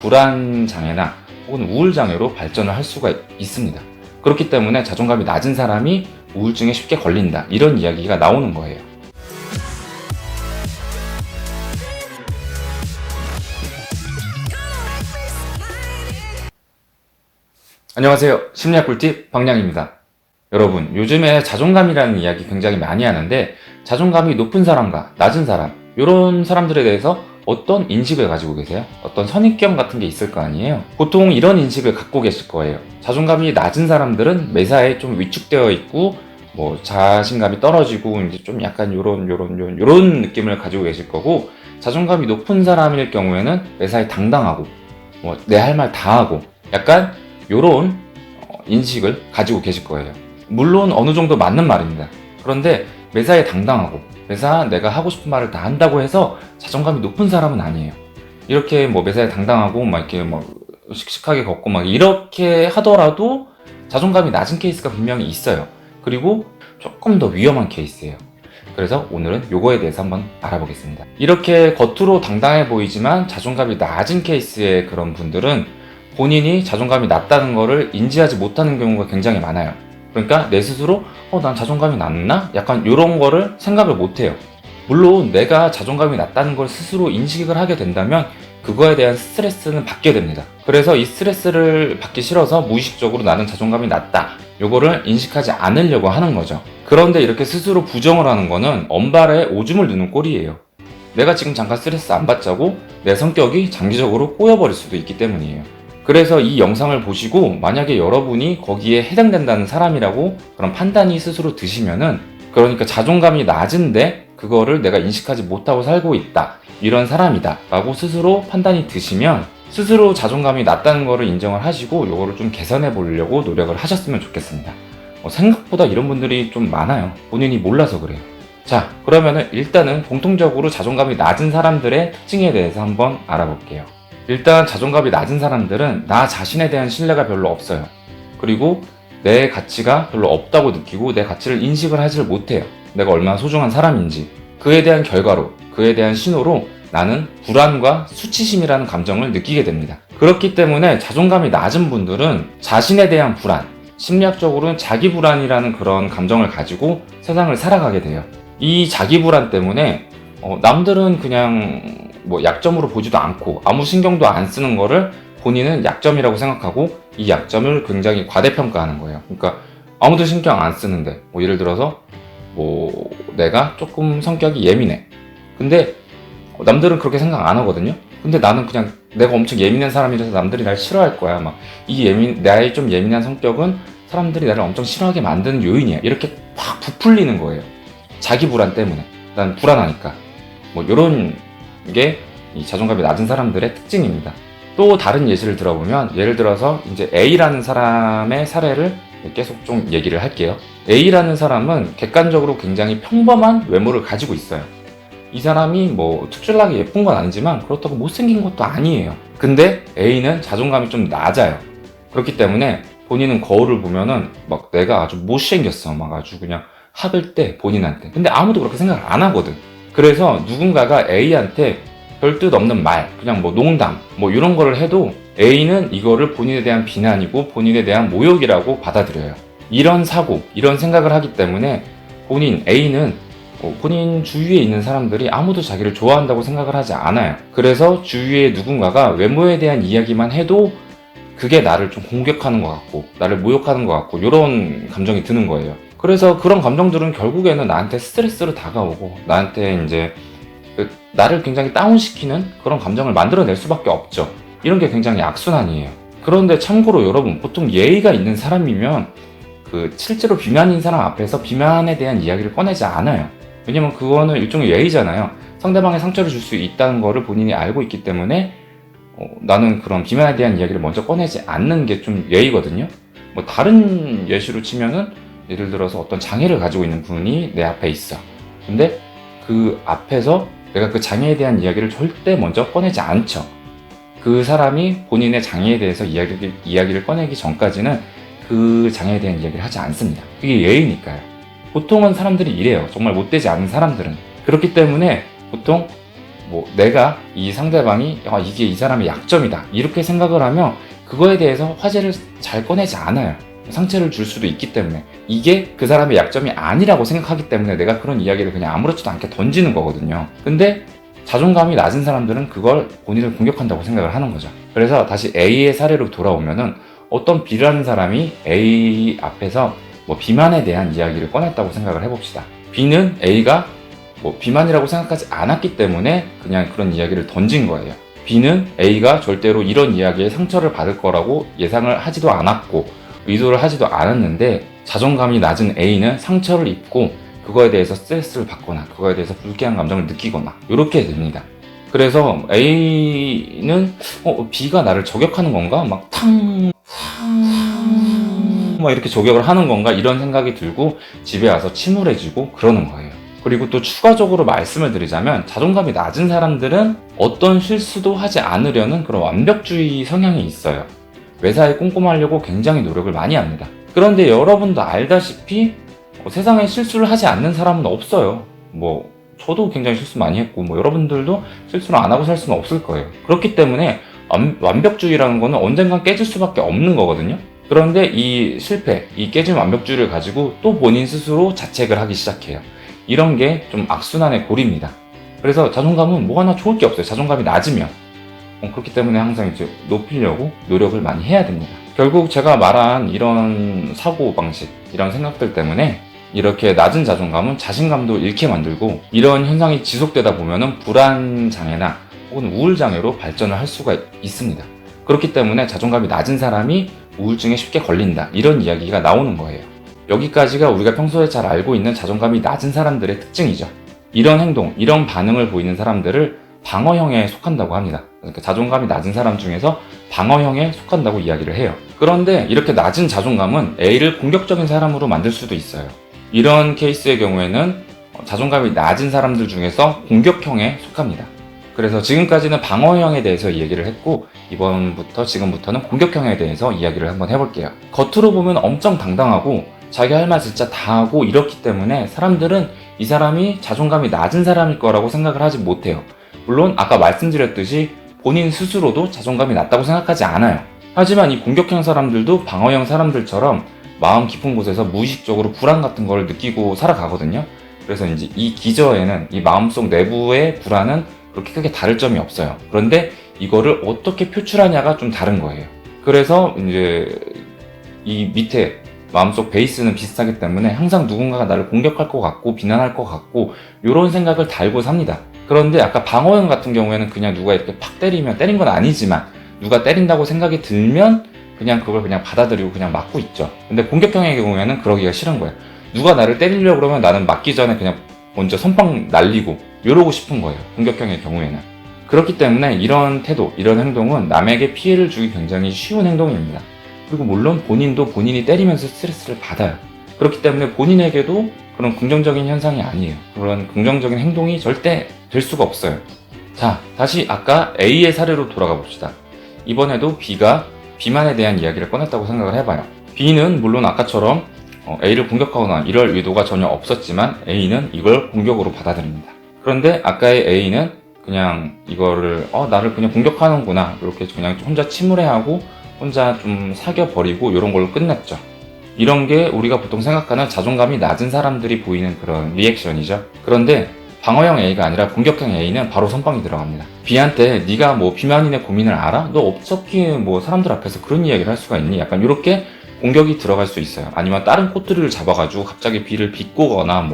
불안 장애나 혹은 우울 장애로 발전을 할 수가 있습니다. 그렇기 때문에 자존감이 낮은 사람이 우울증에 쉽게 걸린다, 이런 이야기가 나오는 거예요. 안녕하세요. 심리학 꿀팁 방량입니다. 여러분, 요즘에 자존감이라는 이야기 굉장히 많이 하는데, 자존감이 높은 사람과 낮은 사람, 이런 사람들에 대해서 어떤 인식을 가지고 계세요? 어떤 선입견 같은 게 있을 거 아니에요? 보통 이런 인식을 갖고 계실 거예요. 자존감이 낮은 사람들은 매사에 좀 위축되어 있고, 자신감이 떨어지고, 이제 좀 약간 요런 느낌을 가지고 계실 거고, 자존감이 높은 사람일 경우에는 매사에 당당하고, 내 할 말 다 하고, 약간 요런 인식을 가지고 계실 거예요. 물론 어느 정도 맞는 말입니다. 그런데 매사에 당당하고, 매사 내가 하고 싶은 말을 다 한다고 해서 자존감이 높은 사람은 아니에요. 이렇게 매사에 당당하고 이렇게 씩씩하게 걷고 이렇게 하더라도 자존감이 낮은 케이스가 분명히 있어요. 그리고 조금 더 위험한 케이스예요. 그래서 오늘은 요거에 대해서 한번 알아보겠습니다. 이렇게 겉으로 당당해 보이지만 자존감이 낮은 케이스의 그런 분들은 본인이 자존감이 낮다는 거를 인지하지 못하는 경우가 굉장히 많아요. 그러니까 내 스스로 난 자존감이 낮나? 약간 이런 거를 생각을 못해요. 물론 내가 자존감이 낮다는 걸 스스로 인식을 하게 된다면 그거에 대한 스트레스는 받게 됩니다. 그래서 이 스트레스를 받기 싫어서 무의식적으로 나는 자존감이 낮다, 요거를 인식하지 않으려고 하는 거죠. 그런데 이렇게 스스로 부정을 하는 거는 언발에 오줌을 누는 꼴이에요. 내가 지금 잠깐 스트레스 안 받자고 내 성격이 장기적으로 꼬여버릴 수도 있기 때문이에요. 그래서 이 영상을 보시고 만약에 여러분이 거기에 해당된다는 사람이라고 그런 판단이 스스로 드시면은, 그러니까 자존감이 낮은데 그거를 내가 인식하지 못하고 살고 있다, 이런 사람이다 라고 스스로 판단이 드시면 스스로 자존감이 낮다는 거를 인정을 하시고 요거를 좀 개선해 보려고 노력을 하셨으면 좋겠습니다. 생각보다 이런 분들이 좀 많아요. 본인이 몰라서 그래요. 자, 그러면은 일단은 공통적으로 자존감이 낮은 사람들의 특징에 대해서 한번 알아볼게요. 일단 자존감이 낮은 사람들은 나 자신에 대한 신뢰가 별로 없어요. 그리고 내 가치가 별로 없다고 느끼고 내 가치를 인식을 하지를 못해요. 내가 얼마나 소중한 사람인지. 그에 대한 결과로, 그에 대한 신호로 나는 불안과 수치심이라는 감정을 느끼게 됩니다. 그렇기 때문에 자존감이 낮은 분들은 자신에 대한 불안, 심리학적으로는 자기 불안이라는 그런 감정을 가지고 세상을 살아가게 돼요. 이 자기 불안 때문에 남들은 그냥 약점으로 보지도 않고 아무 신경도 안 쓰는 거를 본인은 약점이라고 생각하고 이 약점을 굉장히 과대평가하는 거예요. 그러니까 아무도 신경 안 쓰는데 예를 들어서 내가 조금 성격이 예민해. 근데 남들은 그렇게 생각 안 하거든요. 근데 나는 그냥 내가 엄청 예민한 사람이라서 남들이 날 싫어할 거야. 나의 좀 예민한 성격은 사람들이 나를 엄청 싫어하게 만드는 요인이야. 이렇게 확 부풀리는 거예요. 자기 불안 때문에. 난 불안하니까. 요런 게 이 자존감이 낮은 사람들의 특징입니다. 또 다른 예시를 들어보면, 예를 들어서 이제 A라는 사람의 사례를 계속 좀 얘기를 할게요. A라는 사람은 객관적으로 굉장히 평범한 외모를 가지고 있어요. 이 사람이 특출나게 예쁜 건 아니지만 그렇다고 못생긴 것도 아니에요. 근데 A는 자존감이 좀 낮아요. 그렇기 때문에 본인은 거울을 보면은 내가 아주 못생겼어. 아주 그냥 학을 때 본인한테. 근데 아무도 그렇게 생각을 안 하거든. 그래서 누군가가 A한테 별 뜻 없는 말, 그냥 농담, 이런 거를 해도 A는 이거를 본인에 대한 비난이고 본인에 대한 모욕이라고 받아들여요. 이런 사고, 이런 생각을 하기 때문에 A는 본인 주위에 있는 사람들이 아무도 자기를 좋아한다고 생각을 하지 않아요. 그래서 주위에 누군가가 외모에 대한 이야기만 해도 그게 나를 좀 공격하는 것 같고, 나를 모욕하는 것 같고, 이런 감정이 드는 거예요. 그래서 그런 감정들은 결국에는 나한테 스트레스로 다가오고, 나한테 이제 나를 굉장히 다운시키는 그런 감정을 만들어낼 수밖에 없죠. 이런 게 굉장히 악순환이에요. 그런데 참고로 여러분, 보통 예의가 있는 사람이면 실제로 비만인 사람 앞에서 비만에 대한 이야기를 꺼내지 않아요. 왜냐면 그거는 일종의 예의잖아요. 상대방에 상처를 줄 수 있다는 거를 본인이 알고 있기 때문에 나는 그런 비만에 대한 이야기를 먼저 꺼내지 않는 게 좀 예의거든요. 다른 예시로 치면은, 예를 들어서 어떤 장애를 가지고 있는 분이 내 앞에 있어. 근데 그 앞에서 내가 그 장애에 대한 이야기를 절대 먼저 꺼내지 않죠. 그 사람이 본인의 장애에 대해서 이야기를 꺼내기 전까지는 그 장애에 대한 이야기를 하지 않습니다. 그게 예의니까요. 보통은 사람들이 이래요. 정말 못되지 않은 사람들은. 그렇기 때문에 보통 뭐 내가 이 상대방이 이게 이 사람의 약점이다 이렇게 생각을 하면 그거에 대해서 화제를 잘 꺼내지 않아요. 상처를 줄 수도 있기 때문에 이게 그 사람의 약점이 아니라고 생각하기 때문에 내가 그런 이야기를 그냥 아무렇지도 않게 던지는 거거든요. 근데 자존감이 낮은 사람들은 그걸 본인을 공격한다고 생각을 하는 거죠. 그래서 다시 A의 사례로 돌아오면은 어떤 B라는 사람이 A 앞에서 뭐 비만에 대한 이야기를 꺼냈다고 생각을 해봅시다. B는 A가 뭐 비만이라고 생각하지 않았기 때문에 그냥 그런 이야기를 던진 거예요. B는 A가 절대로 이런 이야기에 상처를 받을 거라고 예상을 하지도 않았고 의도를 하지도 않았는데 자존감이 낮은 A는 상처를 입고 그거에 대해서 스트레스를 받거나 그거에 대해서 불쾌한 감정을 느끼거나 이렇게 됩니다. 그래서 A는 B가 나를 저격하는 건가? 막 이렇게 저격을 하는 건가? 이런 생각이 들고 집에 와서 침울해지고 그러는 거예요. 그리고 또 추가적으로 말씀을 드리자면 자존감이 낮은 사람들은 어떤 실수도 하지 않으려는 그런 완벽주의 성향이 있어요. 매사에 꼼꼼하려고 굉장히 노력을 많이 합니다. 그런데 여러분도 알다시피 세상에 실수를 하지 않는 사람은 없어요. 저도 굉장히 실수 많이 했고 여러분들도 실수를 안 하고 살 수는 없을 거예요. 그렇기 때문에 완벽주의라는 거는 언젠간 깨질 수밖에 없는 거거든요. 그런데 이 실패, 이 깨진 완벽주의를 가지고 또 본인 스스로 자책을 하기 시작해요. 이런 게 좀 악순환의 고리입니다. 그래서 자존감은 뭐 하나 좋을 게 없어요. 자존감이 낮으면. 그렇기 때문에 항상 이제 높이려고 노력을 많이 해야 됩니다. 결국 제가 말한 이런 사고방식, 이런 생각들 때문에 이렇게 낮은 자존감은 자신감도 잃게 만들고 이런 현상이 지속되다 보면은 불안장애나 혹은 우울장애로 발전을 할 수가 있습니다. 그렇기 때문에 자존감이 낮은 사람이 우울증에 쉽게 걸린다. 이런 이야기가 나오는 거예요. 여기까지가 우리가 평소에 잘 알고 있는 자존감이 낮은 사람들의 특징이죠. 이런 행동, 이런 반응을 보이는 사람들을 방어형에 속한다고 합니다. 그러니까 자존감이 낮은 사람 중에서 방어형에 속한다고 이야기를 해요. 그런데 이렇게 낮은 자존감은 A를 공격적인 사람으로 만들 수도 있어요. 이런 케이스의 경우에는 자존감이 낮은 사람들 중에서 공격형에 속합니다. 그래서 지금까지는 방어형에 대해서 이야기를 했고 지금부터는 공격형에 대해서 이야기를 한번 해볼게요. 겉으로 보면 엄청 당당하고 자기 할 말 진짜 다 하고 이렇기 때문에 사람들은 이 사람이 자존감이 낮은 사람일 거라고 생각을 하지 못해요. 물론 아까 말씀드렸듯이 본인 스스로도 자존감이 낮다고 생각하지 않아요. 하지만 이 공격형 사람들도 방어형 사람들처럼 마음 깊은 곳에서 무의식적으로 불안 같은 걸 느끼고 살아가거든요. 그래서 이제 이 기저에는 이 마음속 내부의 불안은 그렇게 크게 다를 점이 없어요. 그런데 이거를 어떻게 표출하냐가 좀 다른 거예요. 그래서 이제 이 밑에 마음속 베이스는 비슷하기 때문에 항상 누군가가 나를 공격할 것 같고 비난할 것 같고 이런 생각을 달고 삽니다. 그런데 아까 방어형 같은 경우에는 그냥 누가 이렇게 팍 때리면 때린 건 아니지만 누가 때린다고 생각이 들면 그냥 그걸 그냥 받아들이고 그냥 맞고 있죠. 근데 공격형의 경우에는 그러기가 싫은 거예요. 누가 나를 때리려고 그러면 나는 맞기 전에 그냥 먼저 선빵 날리고 이러고 싶은 거예요. 공격형의 경우에는. 그렇기 때문에 이런 태도, 이런 행동은 남에게 피해를 주기 굉장히 쉬운 행동입니다. 그리고 물론 본인도 본인이 때리면서 스트레스를 받아요. 그렇기 때문에 본인에게도 그런 긍정적인 현상이 아니에요. 그런 긍정적인 행동이 절대 될 수가 없어요. 자, 다시 아까 A의 사례로 돌아가 봅시다. 이번에도 B가 비만에 대한 이야기를 꺼냈다고 생각을 해봐요. B는 물론 아까처럼 A를 공격하거나 이럴 의도가 전혀 없었지만 A는 이걸 공격으로 받아들입니다. 그런데 아까의 A는 그냥 이거를 나를 그냥 공격하는구나 이렇게 그냥 혼자 침울해하고 혼자 좀 사겨버리고 이런 걸로 끝냈죠. 이런 게 우리가 보통 생각하는 자존감이 낮은 사람들이 보이는 그런 리액션이죠. 그런데 방어형 A가 아니라 공격형 A는 바로 선빵이 들어갑니다. B한테 네가 비만인의 고민을 알아? 너 어떻게 사람들 앞에서 그런 이야기를 할 수가 있니? 약간 이렇게 공격이 들어갈 수 있어요. 아니면 다른 꼬투리를 잡아가지고 갑자기 B를 비꼬거나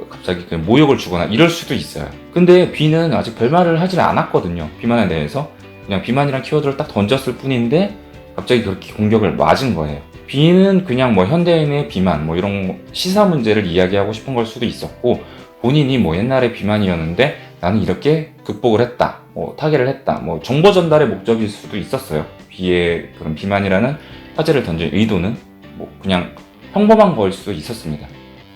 갑자기 그냥 모욕을 주거나 이럴 수도 있어요. 근데 B는 아직 별말을 하질 않았거든요. 비만에 대해서. 그냥 비만이란 키워드를 딱 던졌을 뿐인데 갑자기 그렇게 공격을 맞은 거예요. B는 그냥 현대인의 비만 이런 시사 문제를 이야기하고 싶은 걸 수도 있었고 본인이 옛날에 비만이었는데 나는 이렇게 극복을 했다, 타개를 했다, 정보 전달의 목적일 수도 있었어요. B의 그런 비만이라는 화제를 던진 의도는 그냥 평범한 걸 수도 있었습니다.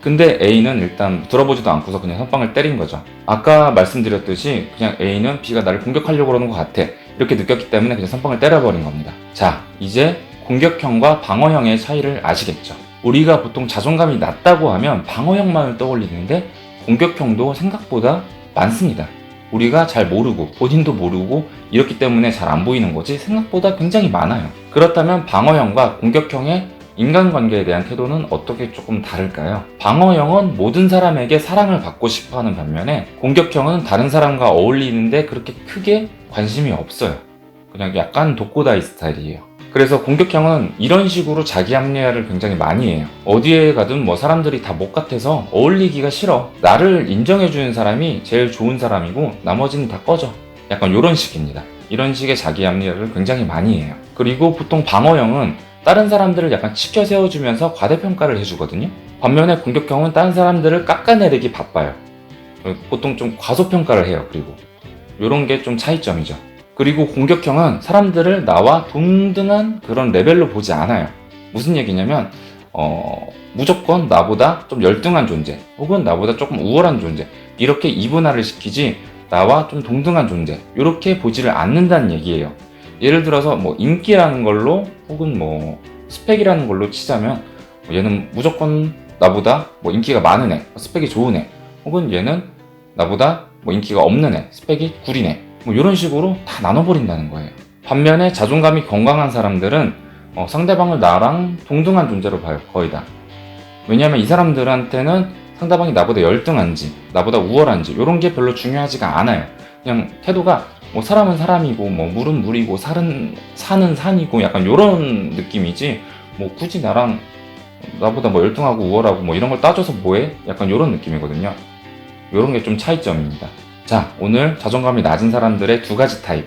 근데 A는 일단 들어보지도 않고서 그냥 선빵을 때린 거죠. 아까 말씀드렸듯이 그냥 A는 B가 나를 공격하려고 그러는 것 같아 이렇게 느꼈기 때문에 그냥 선빵을 때려버린 겁니다. 자, 이제 공격형과 방어형의 차이를 아시겠죠? 우리가 보통 자존감이 낮다고 하면 방어형만을 떠올리는데 공격형도 생각보다 많습니다. 우리가 잘 모르고 본인도 모르고 이렇기 때문에 잘 안 보이는 거지 생각보다 굉장히 많아요. 그렇다면 방어형과 공격형의 인간관계에 대한 태도는 어떻게 조금 다를까요? 방어형은 모든 사람에게 사랑을 받고 싶어하는 반면에 공격형은 다른 사람과 어울리는데 그렇게 크게 관심이 없어요. 그냥 약간 독고다이 스타일이에요. 그래서 공격형은 이런 식으로 자기 합리화를 굉장히 많이 해요. 어디에 가든 뭐 사람들이 다 못 같아서 어울리기가 싫어. 나를 인정해주는 사람이 제일 좋은 사람이고 나머지는 다 꺼져. 약간 이런 식입니다. 이런 식의 자기 합리화를 굉장히 많이 해요. 그리고 보통 방어형은 다른 사람들을 약간 치켜 세워주면서 과대평가를 해주거든요. 반면에 공격형은 다른 사람들을 깎아내리기 바빠요. 보통 좀 과소평가를 해요. 그리고 이런 게 좀 차이점이죠. 그리고 공격형은 사람들을 나와 동등한 그런 레벨로 보지 않아요. 무슨 얘기냐면 무조건 나보다 좀 열등한 존재 혹은 나보다 조금 우월한 존재 이렇게 이분화를 시키지 나와 좀 동등한 존재 이렇게 보지를 않는다는 얘기예요. 예를 들어서 뭐 인기라는 걸로 혹은 뭐 스펙이라는 걸로 치자면 얘는 무조건 나보다 뭐 인기가 많은 애, 스펙이 좋은 애 혹은 얘는 나보다 뭐 인기가 없는 애, 스펙이 구린 애 뭐 이런 식으로 다 나눠버린다는 거예요. 반면에 자존감이 건강한 사람들은 상대방을 나랑 동등한 존재로 봐요. 거의 다. 왜냐하면 이 사람들한테는 상대방이 나보다 열등한지 나보다 우월한지 이런 게 별로 중요하지가 않아요. 그냥 태도가 뭐 사람은 사람이고 뭐 물은 물이고 산은 산이고 약간 이런 느낌이지 뭐 굳이 나보다 뭐 열등하고 우월하고 뭐 이런 걸 따져서 뭐해? 약간 이런 느낌이거든요. 이런 게 좀 차이점입니다. 자, 오늘 자존감이 낮은 사람들의 두 가지 타입,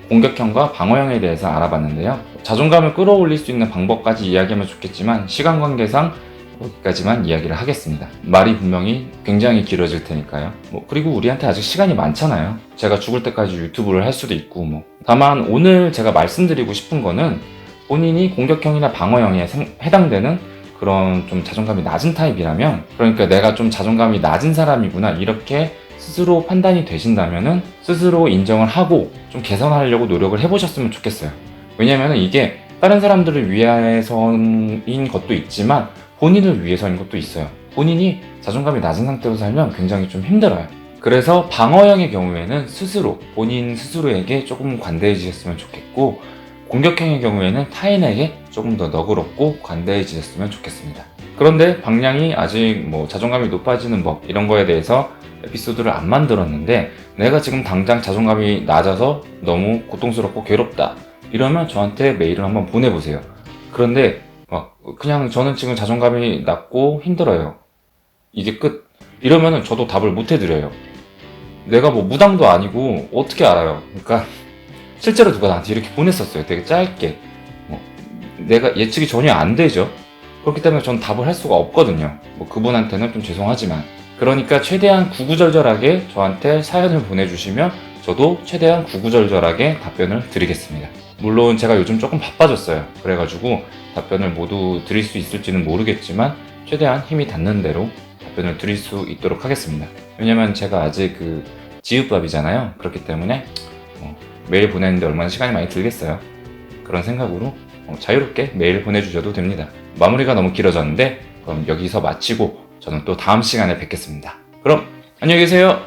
공격형과 방어형에 대해서 알아봤는데요. 자존감을 끌어올릴 수 있는 방법까지 이야기하면 좋겠지만 시간 관계상 여기까지만 이야기를 하겠습니다. 말이 분명히 굉장히 길어질 테니까요. 그리고 우리한테 아직 시간이 많잖아요. 제가 죽을 때까지 유튜브를 할 수도 있고 다만 오늘 제가 말씀드리고 싶은 거는 본인이 공격형이나 방어형에 해당되는 그런 좀 자존감이 낮은 타입이라면, 그러니까 내가 좀 자존감이 낮은 사람이구나 이렇게 스스로 판단이 되신다면은 스스로 인정을 하고 좀 개선하려고 노력을 해보셨으면 좋겠어요. 왜냐면은 이게 다른 사람들을 위해서인 것도 있지만 본인을 위해서인 것도 있어요. 본인이 자존감이 낮은 상태로 살면 굉장히 좀 힘들어요. 그래서 방어형의 경우에는 본인 스스로에게 조금 관대해지셨으면 좋겠고, 공격형의 경우에는 타인에게 조금 더 너그럽고 관대해지셨으면 좋겠습니다. 그런데 방향이 아직 자존감이 높아지는 법 이런 거에 대해서 에피소드를 안 만들었는데, 내가 지금 당장 자존감이 낮아서 너무 고통스럽고 괴롭다 이러면 저한테 메일을 한번 보내보세요. 그런데 그냥 저는 지금 자존감이 낮고 힘들어요, 이게 끝, 이러면은 저도 답을 못 해드려요. 내가 무당도 아니고 어떻게 알아요. 그러니까 실제로 누가 나한테 이렇게 보냈었어요. 되게 짧게. 내가 예측이 전혀 안 되죠. 그렇기 때문에 전 답을 할 수가 없거든요. 그분한테는 좀 죄송하지만. 그러니까 최대한 구구절절하게 저한테 사연을 보내주시면 저도 최대한 구구절절하게 답변을 드리겠습니다. 물론 제가 요즘 조금 바빠졌어요. 그래가지고 답변을 모두 드릴 수 있을지는 모르겠지만 최대한 힘이 닿는 대로 답변을 드릴 수 있도록 하겠습니다. 왜냐면 제가 아직 지읒밥이잖아요. 그렇기 때문에 메일 보내는데 얼마나 시간이 많이 들겠어요. 그런 생각으로 자유롭게 메일 보내주셔도 됩니다. 마무리가 너무 길어졌는데 그럼 여기서 마치고 저는 또 다음 시간에 뵙겠습니다. 그럼 안녕히 계세요.